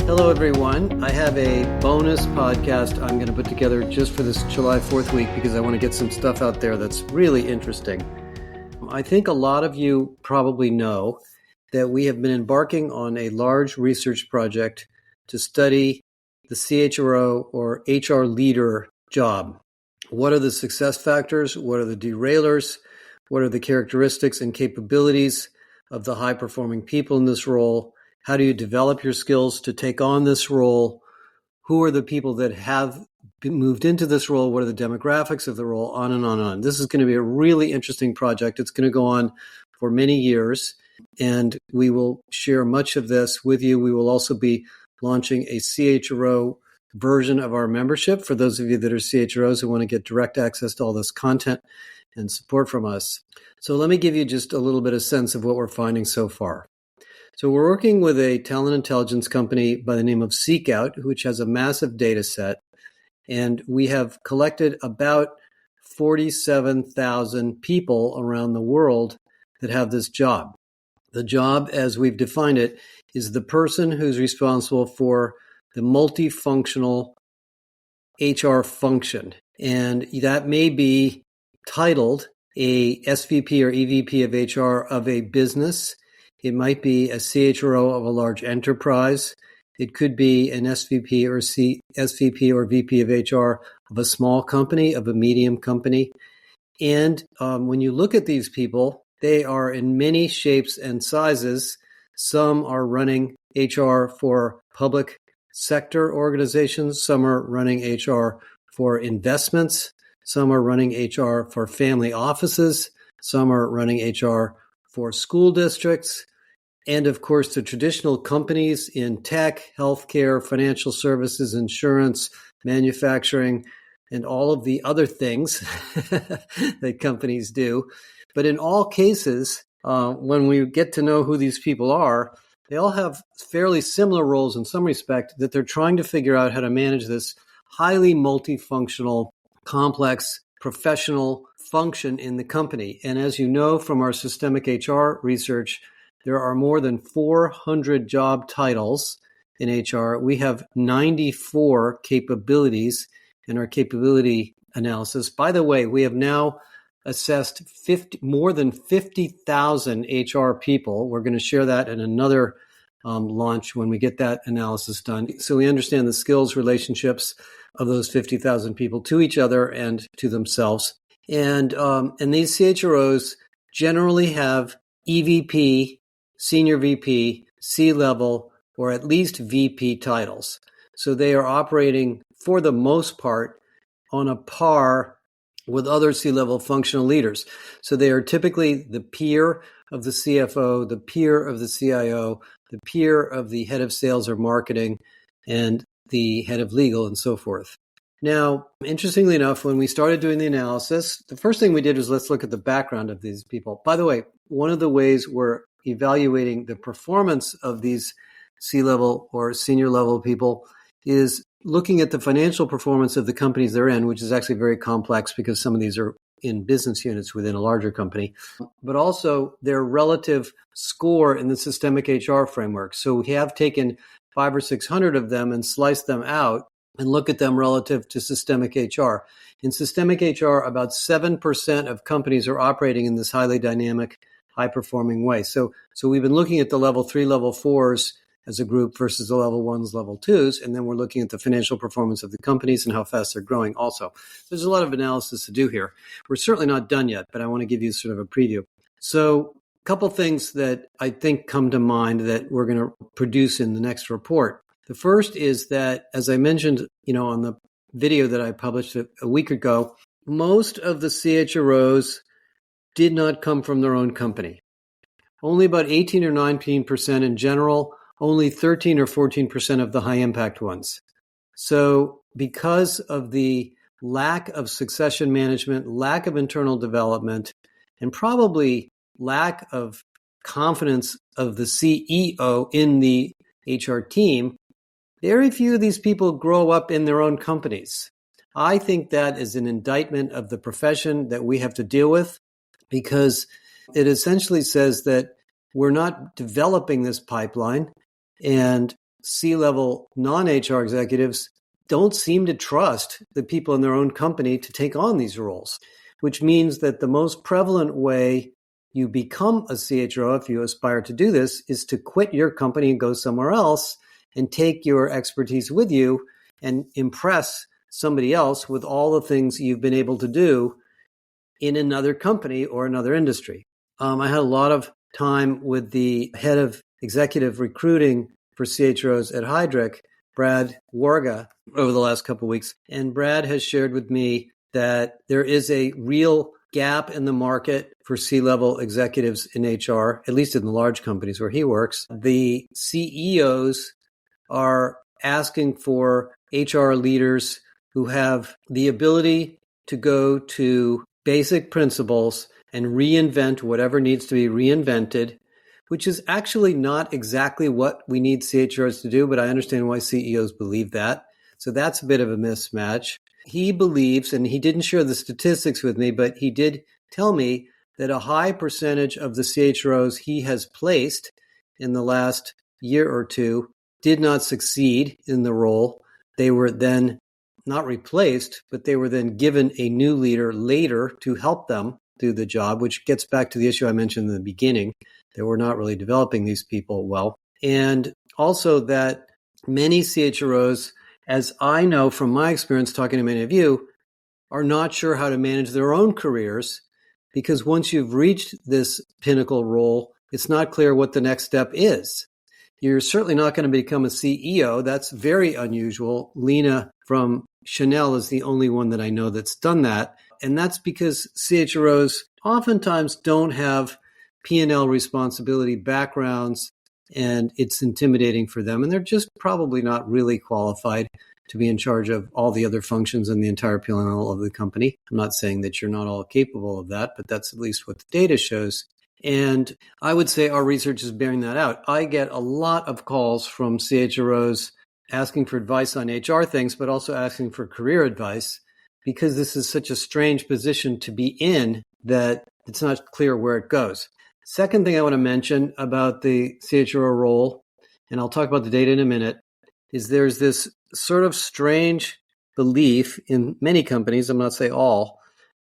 Hello, everyone. I have a bonus podcast I'm going to put together just for this July 4th week because I want to get some stuff out there that's really interesting. I think a lot of you probably know that we have been embarking on a large research project to study the CHRO or HR leader job. What are the success factors? What are the derailers? What are the characteristics and capabilities of the high-performing people in this role? How do you develop your skills to take on this role? Who are the people that have moved into this role? What are the demographics of the role? On and on and on. This is going to be a really interesting project. It's going to go on for many years, and we will share much of this with you. We will also be launching a CHRO version of our membership for those of you that are CHROs who want to get direct access to all this content and support from us. So let me give you just a little bit of sense of what we're finding so far. So we're working with a talent intelligence company by the name of Seekout, which has a massive data set. And we have collected about 47,000 people around the world that have this job. The job, as we've defined it, is the person who's responsible for the multifunctional HR function. And that may be titled a SVP or EVP of HR of a business. It might be a CHRO of a large enterprise. It could be an SVP or SVP or VP of HR of a small company, of a medium company. And when you look at these people, they are in many shapes and sizes. Some are running HR for public sector organizations. Some are running HR for investments. Some are running HR for family offices. Some are running HR for school districts. And of course, the traditional companies in tech, healthcare, financial services, insurance, manufacturing, and all of the other things that companies do. But in all cases, when we get to know who these people are, they all have fairly similar roles in some respect that they're trying to figure out how to manage this highly multifunctional, complex, professional function in the company. And as you know from our systemic HR research, there are more than 400 job titles in HR. We have 94 capabilities in our capability analysis. By the way, we have now assessed more than 50,000 HR people. We're going to share that in another launch when we get that analysis done. So we understand the skills relationships of those 50,000 people to each other and to themselves. And these CHROs generally have EVP, Senior VP, C-level, or at least VP titles. So they are operating, for the most part, on a par with other C-level functional leaders. So they are typically the peer of the CFO, the peer of the CIO, the peer of the head of sales or marketing, and the head of legal, and so forth. Now, interestingly enough, when we started doing the analysis, the first thing we did was let's look at the background of these people. By the way, one of the ways we're evaluating the performance of these C-level or senior level people is looking at the financial performance of the companies they're in, which is actually very complex because some of these are in business units within a larger company, but also their relative score in the systemic HR framework. So we have taken 500 or 600 of them and sliced them out and look at them relative to systemic HR. In systemic HR, about 7% of companies are operating in this highly dynamic, high-performing way. So we've been looking at the level 3, level 4s as a group versus the level 1s, level 2s, and then we're looking at the financial performance of the companies and how fast they're growing also. There's a lot of analysis to do here. We're certainly not done yet, but I want to give you sort of a preview. So a couple things that I think come to mind that we're going to produce in the next report. The first is that, as I mentioned, on the video that I published a week ago, most of the CHROs did not come from their own company. Only about 18 or 19% in general, only 13 or 14% of the high impact ones. So because of the lack of succession management, lack of internal development, and probably lack of confidence of the CEO in the HR team, very few of these people grow up in their own companies. I think that is an indictment of the profession that we have to deal with. because it essentially says that we're not developing this pipeline, and C-level non-HR executives don't seem to trust the people in their own company to take on these roles, which means that the most prevalent way you become a CHRO, if you aspire to do this, is to quit your company and go somewhere else and take your expertise with you and impress somebody else with all the things you've been able to do in another company or another industry. I had a lot of time with the head of executive recruiting for CHROs at Heidrick, Brad Warga, over the last couple of weeks. And Brad has shared with me that there is a real gap in the market for C-level executives in HR, at least in the large companies where he works. The CEOs are asking for HR leaders who have the ability to go to basic principles and reinvent whatever needs to be reinvented, which is actually not exactly what we need CHROs to do, but I understand why CEOs believe that. So that's a bit of a mismatch. He believes, and he didn't share the statistics with me, but he did tell me that a high percentage of the CHROs he has placed in the last year or two did not succeed in the role. They were then not replaced, but they were then given a new leader later to help them do the job, which gets back to the issue I mentioned in the beginning, that we're not really developing these people well. And also that many CHROs, as I know from my experience talking to many of you, are not sure how to manage their own careers, because once you've reached this pinnacle role, it's not clear what the next step is. You're certainly not going to become a CEO. That's very unusual. Lena from Chanel is the only one that I know that's done that. And that's because CHROs oftentimes don't have P&L responsibility backgrounds, and it's intimidating for them. And they're just probably not really qualified to be in charge of all the other functions in the entire P&L of the company. I'm not saying that you're not all capable of that, but that's at least what the data shows. And I would say our research is bearing that out. I get a lot of calls from CHROs asking for advice on HR things, but also asking for career advice, because this is such a strange position to be in that it's not clear where it goes. Second thing I want to mention about the CHRO role, and I'll talk about the data in a minute, is there's this sort of strange belief in many companies, I'm not saying all,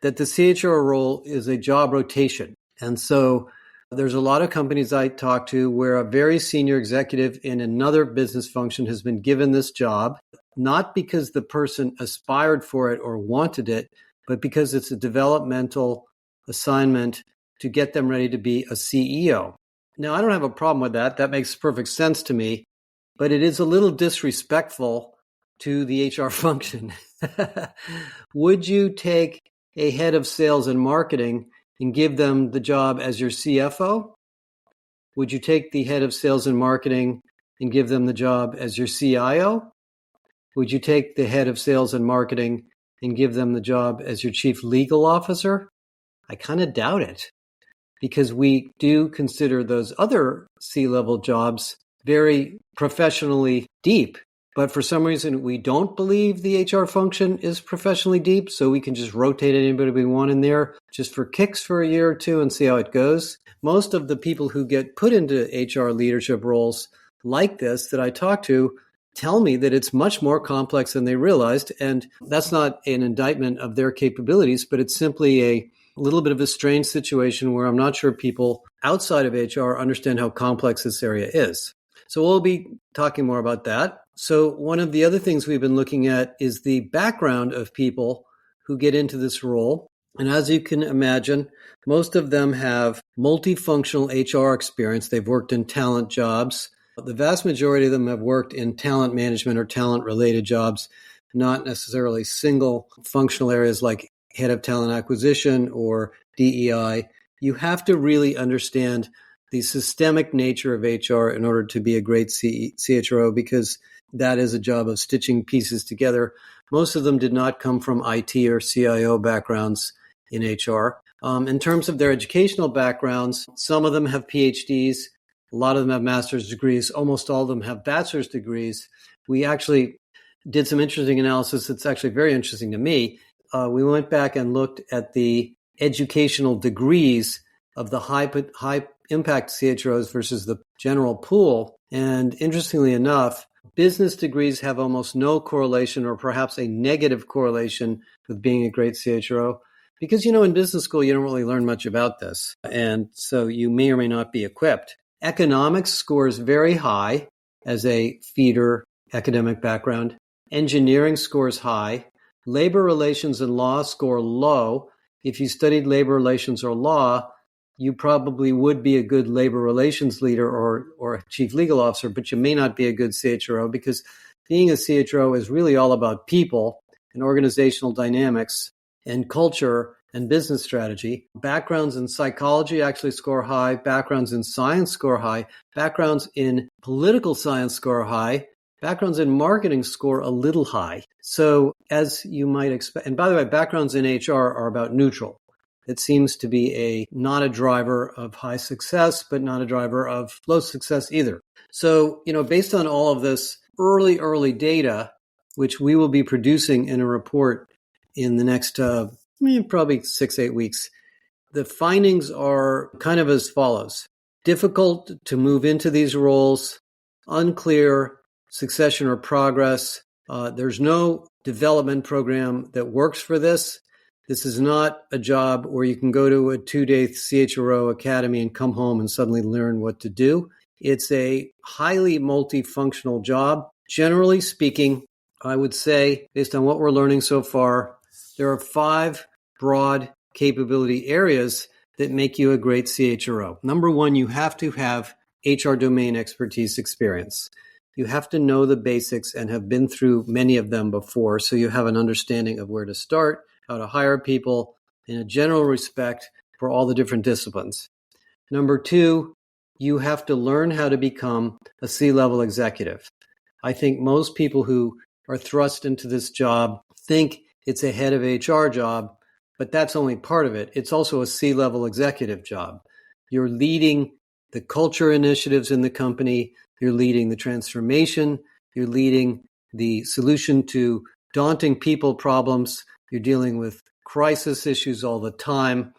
that the CHRO role is a job rotation. And so there's a lot of companies I talk to where a very senior executive in another business function has been given this job, not because the person aspired for it or wanted it, but because it's a developmental assignment to get them ready to be a CEO. Now, I don't have a problem with that. That makes perfect sense to me, but it is a little disrespectful to the HR function. Would you take a head of sales and marketing and give them the job as your CFO? Would you take the head of sales and marketing and give them the job as your CIO? Would you take the head of sales and marketing and give them the job as your chief legal officer? I kind of doubt it, because we do consider those other C-level jobs very professionally deep. But for some reason, we don't believe the HR function is professionally deep, so we can just rotate anybody we want in there just for kicks for a year or two and see how it goes. Most of the people who get put into HR leadership roles like this that I talk to tell me that it's much more complex than they realized. And that's not an indictment of their capabilities, but it's simply a little bit of a strange situation where I'm not sure people outside of HR understand how complex this area is. So we'll be talking more about that. So one of the other things we've been looking at is the background of people who get into this role. And as you can imagine, most of them have multifunctional HR experience. They've worked in talent jobs. The vast majority of them have worked in talent management or talent-related jobs, not necessarily single functional areas like head of talent acquisition or DEI. You have to really understand the systemic nature of HR in order to be a great CHRO, because that is a job of stitching pieces together. Most of them did not come from IT or CIO backgrounds in HR. In terms of their educational backgrounds, some of them have PhDs, a lot of them have master's degrees, almost all of them have bachelor's degrees. We actually did some interesting analysis that's actually very interesting to me. We went back and looked at the educational degrees of the high impact CHROs versus the general pool. And interestingly enough, business degrees have almost no correlation or perhaps a negative correlation with being a great CHRO. Because, in business school, you don't really learn much about this. And so you may or may not be equipped. Economics scores very high as a feeder academic background. Engineering scores high. Labor relations and law score low. If you studied labor relations or law, you probably would be a good labor relations leader or chief legal officer, but you may not be a good CHRO because being a CHRO is really all about people and organizational dynamics and culture and business strategy. Backgrounds in psychology actually score high. Backgrounds in science score high. Backgrounds in political science score high. Backgrounds in marketing score a little high. So as you might expect, and by the way, backgrounds in HR are about neutral. It seems to be not a driver of high success, but not a driver of low success either. So, based on all of this early data, which we will be producing in a report in the next probably 6-8 weeks, the findings are kind of as follows. Difficult to move into these roles, unclear succession or progress. There's no development program that works for this. This is not a job where you can go to a 2-day CHRO academy and come home and suddenly learn what to do. It's a highly multifunctional job. Generally speaking, I would say, based on what we're learning so far, there are 5 broad capability areas that make you a great CHRO. Number 1, you have to have HR domain expertise experience. You have to know the basics and have been through many of them before, so you have an understanding of where to start, how to hire people in a general respect for all the different disciplines. Number 2, you have to learn how to become a C-level executive. I think most people who are thrust into this job think it's a head of HR job, but that's only part of it. It's also a C-level executive job. You're leading the culture initiatives in the company. You're leading the transformation. You're leading the solution to daunting people problems. You're dealing with crisis issues all the time.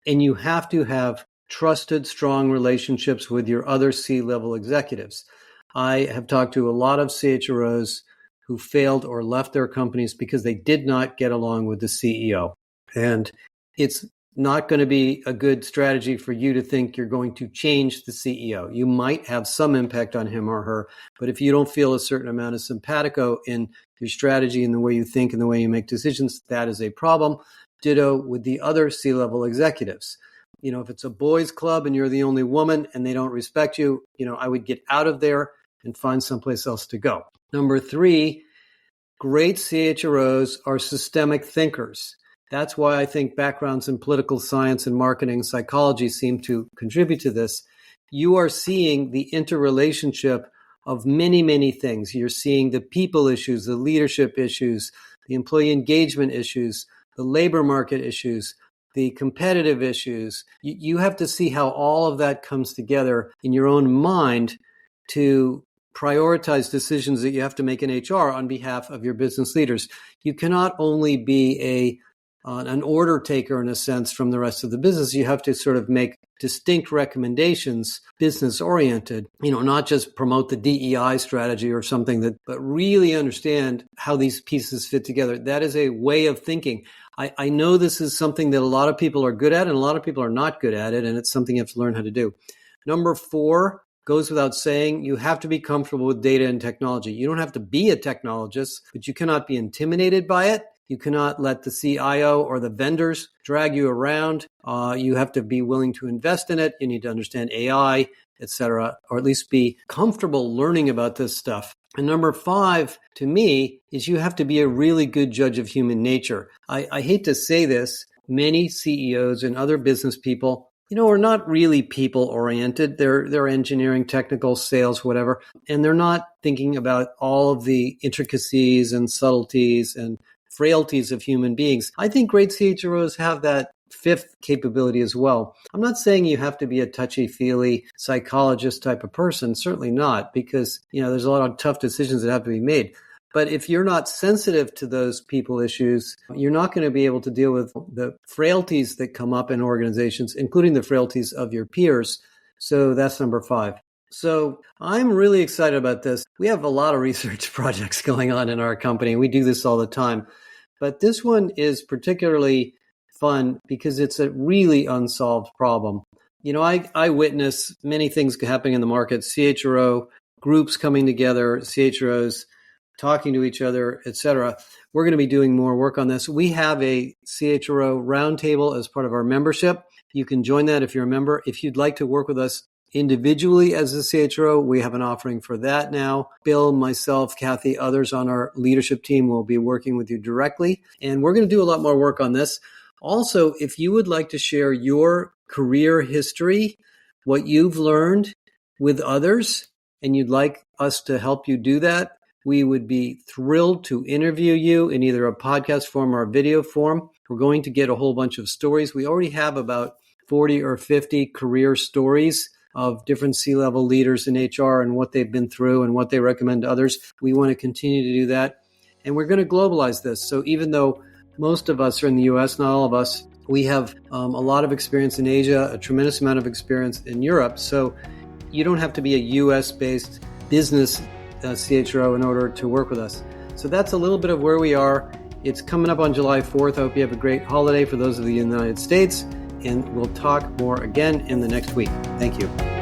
And you have to have trusted, strong relationships with your other C-level executives. I have talked to a lot of CHROs who failed or left their companies because they did not get along with the CEO. And it's not going to be a good strategy for you to think you're going to change the CEO. You might have some impact on him or her, but if you don't feel a certain amount of simpatico in your strategy and the way you think and the way you make decisions, that is a problem. Ditto with the other C-level executives. If it's a boys' club and you're the only woman and they don't respect you, I would get out of there and find someplace else to go. Number 3, great CHROs are systemic thinkers. That's why I think backgrounds in political science and marketing psychology seem to contribute to this. You are seeing the interrelationship of many, many things. You're seeing the people issues, the leadership issues, the employee engagement issues, the labor market issues, the competitive issues. You have to see how all of that comes together in your own mind to prioritize decisions that you have to make in HR on behalf of your business leaders. You cannot only be an order taker in a sense from the rest of the business. You have to sort of make distinct recommendations, business oriented, not just promote the DEI strategy or something but really understand how these pieces fit together. That is a way of thinking. I know this is something that a lot of people are good at and a lot of people are not good at it, and it's something you have to learn how to do. Number 4 goes without saying, you have to be comfortable with data and technology. You don't have to be a technologist, but you cannot be intimidated by it. You cannot let the CIO or the vendors drag you around. You have to be willing to invest in it. You need to understand AI, et cetera, or at least be comfortable learning about this stuff. And number 5, to me, is you have to be a really good judge of human nature. I hate to say this. Many CEOs and other business people, are not really people-oriented. They're engineering, technical, sales, whatever. And they're not thinking about all of the intricacies and subtleties and frailties of human beings. I think great CHROs have that 5th capability as well. I'm not saying you have to be a touchy-feely psychologist type of person. Certainly not, because, there's a lot of tough decisions that have to be made. But if you're not sensitive to those people issues, you're not going to be able to deal with the frailties that come up in organizations, including the frailties of your peers. So that's number 5. So I'm really excited about this. We have a lot of research projects going on in our company. We do this all the time. But this one is particularly fun because it's a really unsolved problem. I witness many things happening in the market, CHRO groups coming together, CHROs talking to each other, etc. We're going to be doing more work on this. We have a CHRO roundtable as part of our membership. You can join that if you're a member. If you'd like to work with us individually as a CHRO, we have an offering for that now. Bill, myself, Kathy, others on our leadership team will be working with you directly. And we're going to do a lot more work on this. Also, if you would like to share your career history, what you've learned with others, and you'd like us to help you do that, we would be thrilled to interview you in either a podcast form or a video form. We're going to get a whole bunch of stories. We already have about 40 or 50 career stories of different C-level leaders in HR and what they've been through and what they recommend to others. We want to continue to do that. And we're going to globalize this. So even though most of us are in the US, not all of us, we have a lot of experience in Asia, a tremendous amount of experience in Europe. So you don't have to be a US-based business CHRO in order to work with us. So that's a little bit of where we are. It's coming up on July 4th. I hope you have a great holiday for those of you in the United States. And we'll talk more again in the next week. Thank you.